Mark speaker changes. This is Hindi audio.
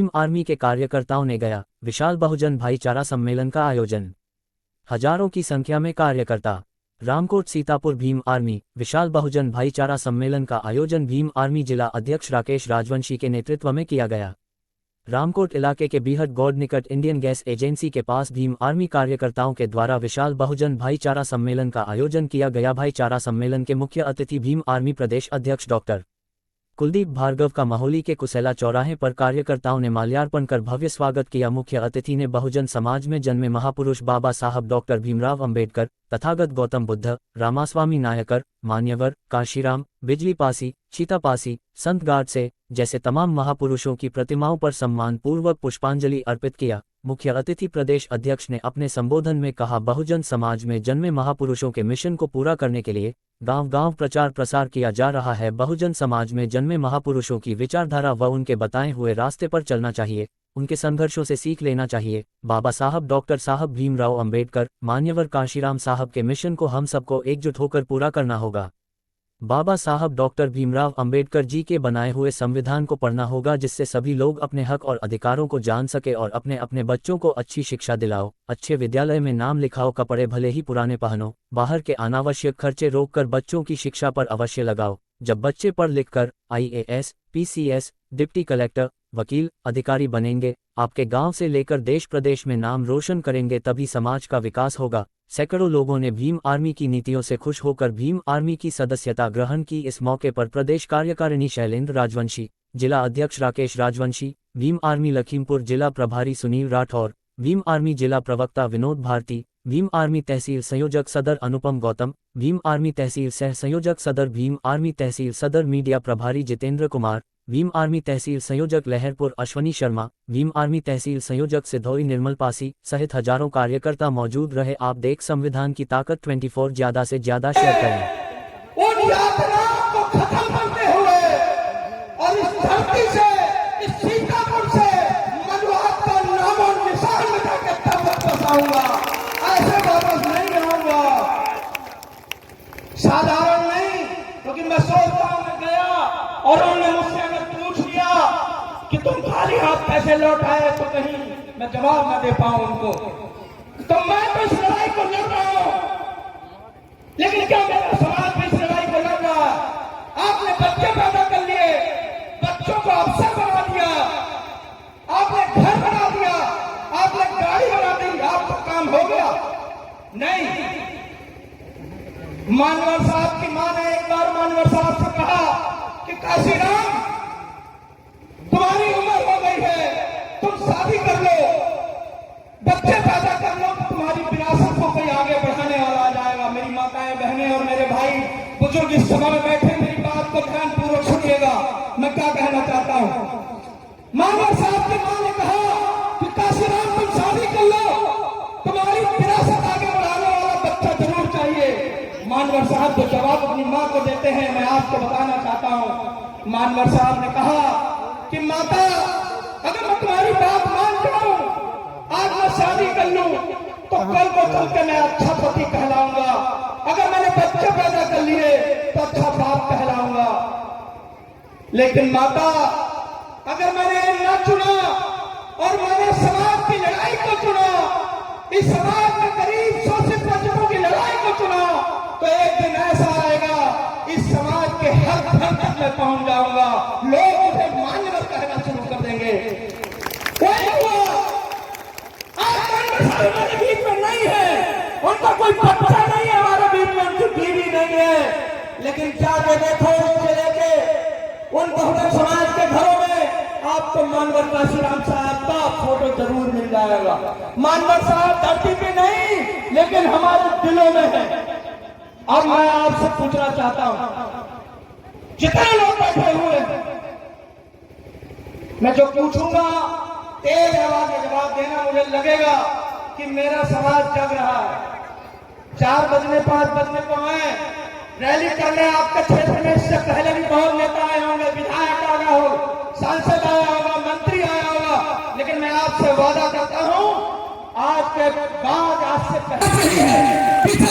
Speaker 1: भीम आर्मी के कार्यकर्ताओं ने गया विशाल बहुजन भाईचारा सम्मेलन का आयोजन। हजारों की संख्या में कार्यकर्ता। रामकोट सीतापुर भीम आर्मी विशाल बहुजन भाईचारा सम्मेलन का आयोजन भीम आर्मी जिला अध्यक्ष राकेश राजवंशी के नेतृत्व में किया गया। रामकोट इलाके के बीहट गौड़ निकट इंडियन गैस एजेंसी के पास भीम आर्मी कार्यकर्ताओं के द्वारा विशाल बहुजन भाईचारा सम्मेलन का आयोजन किया गया। भाईचारा सम्मेलन के मुख्य अतिथि भीम आर्मी प्रदेश अध्यक्ष डॉक्टर कुलदीप भार्गव का महोली के कुसेला चौराहे पर कार्यकर्ताओं ने माल्यार्पण कर भव्य स्वागत किया। मुख्य अतिथि ने बहुजन समाज में जन्मे महापुरुष बाबा साहब डॉक्टर भीमराव अंबेडकर, तथागत गौतम बुद्ध, रामास्वामी नायकर, मान्यवर काशीराम, बिजली पासी, चीता पासी, संत गाडसे जैसे तमाम महापुरुषों की प्रतिमाओं पर सम्मानपूर्वक पुष्पांजलि अर्पित किया। मुख्य अतिथि प्रदेश अध्यक्ष ने अपने संबोधन में कहा, बहुजन समाज में जन्मे महापुरुषों के मिशन को पूरा करने के लिए गांव-गांव प्रचार प्रसार किया जा रहा है। बहुजन समाज में जन्मे महापुरुषों की विचारधारा व उनके बताए हुए रास्ते पर चलना चाहिए, उनके संघर्षों से सीख लेना चाहिए। बाबा साहब डॉक्टर साहब भीमराव अंबेडकर, मान्यवर काशीराम साहब के मिशन को हम सबको एकजुट होकर पूरा करना होगा। बाबा साहब डॉक्टर भीमराव अंबेडकर जी के बनाए हुए संविधान को पढ़ना होगा, जिससे सभी लोग अपने हक और अधिकारों को जान सके और अपने अपने बच्चों को अच्छी शिक्षा दिलाओ, अच्छे विद्यालय में नाम लिखाओ, कपड़े भले ही पुराने पहनो, बाहर के अनावश्यक खर्चे रोककर बच्चों की शिक्षा पर अवश्य लगाओ। जब बच्चे पढ़ लिख कर IAS, PCS, डिप्टी कलेक्टर, वकील, अधिकारी बनेंगे, आपके गांव से लेकर देश प्रदेश में नाम रोशन करेंगे, तभी समाज का विकास होगा। सैकड़ों लोगों ने भीम आर्मी की नीतियों से खुश होकर भीम आर्मी की सदस्यता ग्रहण की। इस मौके पर प्रदेश कार्यकारिणी शैलेंद्र राजवंशी, जिला अध्यक्ष राकेश राजवंशी, भीम आर्मी लखीमपुर जिला प्रभारी सुनील राठौर, भीम आर्मी जिला प्रवक्ता विनोद भारती, भीम आर्मी तहसील संयोजक सदर अनुपम गौतम, भीम आर्मी तहसील सह संयोजक सदर, भीम आर्मी तहसील सदर मीडिया प्रभारी जितेंद्र कुमार, भीम आर्मी तहसील संयोजक लहरपुर अश्वनी शर्मा, भीम आर्मी तहसील संयोजक सिधोई निर्मल पासी सहित हजारों कार्यकर्ता मौजूद रहे। आप देख संविधान की ताकत 24 ज्यादा से ज्यादा शेयर करें।
Speaker 2: उन यातनाओं को खत्म करते हुए और इस धरती से, इस सीतापुर से मनुवाद का नामो निशान मिटा के तब वापस आऊंगा, ऐसे वापस नहीं आऊंगा। साधारण नहीं, क्योंकि मैं सोचता हूं, मैं गया और उन्होंने मुझसे अगर पूछ लिया कि तुम खाली हाथ कैसे लौट आए, तो कहीं मैं जवाब न दे पाऊं उनको, तो मैं तो इस लड़ाई को लड़ रहा हूं, लेकिन क्या मेरा समाज भी इस लड़ाई को लड़ रहा है? आपने बच्चे पैदा कर लिए, बच्चों को अफसर बना दिया, आपने घर बना दिया, आपने गाड़ी बना दी, आपका काम हो गया? नहीं। मानवर साहब की मां ने एक बार मानवर साहब से कहा कि काशीराम, तुम्हारी उम्र हो गई है, तुम शादी कर लो, बच्चे पैदा कर लो, तो तुम्हारी विरासत को कोई आगे बढ़ाने वाला आ जाएगा। मेरी माताएं, बहनें और मेरे भाई बुजुर्ग इस सभा में बैठे, मेरी बात को ध्यानपूर्वक सुनिएगा, मैं क्या कहना चाहता हूं। मानवर साहब की मां ने कहा कि काशीराम, तुम शादी कर लो, तुम्हारी विरासत आगे बढ़ाने वाला बच्चा जरूर चाहिए। मानवर साहब जो जवाब अपनी मां को देते हैं, मैं आपको बताना चाहता हूं। मानवर साहब ने कहा कि माता, अगर मैं तुम्हारी बात मान जाऊं, आज मैं शादी कर लूं, तो कल को चल के मैं अच्छा पति कहलाऊंगा, अगर मैंने बच्चे पैदा कर लिए तो अच्छा बाप कहलाऊंगा। लेकिन माता, अगर मैंने न चुना और मैंने समाज की लड़ाई को चुना, इस समाज में गरीब शोषित बच्चों की लड़ाई को चुना, तो एक दिन ऐसा आएगा, इस समाज के हर घर तक मैं पहुंच जाऊंगा, लोग मुझे मान्यवर कहना शुरू कर देंगे। कोई हुआ, आज हमारे बीच में नहीं है, उनका कोई बच्चा नहीं है हमारे बीच में, उनकी बीवी नहीं है, लेकिन जाके देखो जिले के उन बहुजन समाज के घरों में आपको मानवर काशीराम साहब का फोटो जरूर मिल जाएगा। मानवर साहब धरती पे नहीं, लेकिन हमारे दिलों में है। अब मैं आपसे पूछना चाहता हूं, जितने लोग बैठे हुए हैं, मैं जो पूछूंगा तेज आवाज में जवाब देना। मुझे लगेगा कि मेरा समाज जग रहा है। 4 बजने 5 बजने को आए रैली करने आपके क्षेत्र में, इससे पहले भी बहुत नेता आए होंगे, विधायक आया हो, सांसद आया होगा, मंत्री आया होगा, लेकिन मैं आपसे वादा करता हूं, आज के बाद, आज से पहले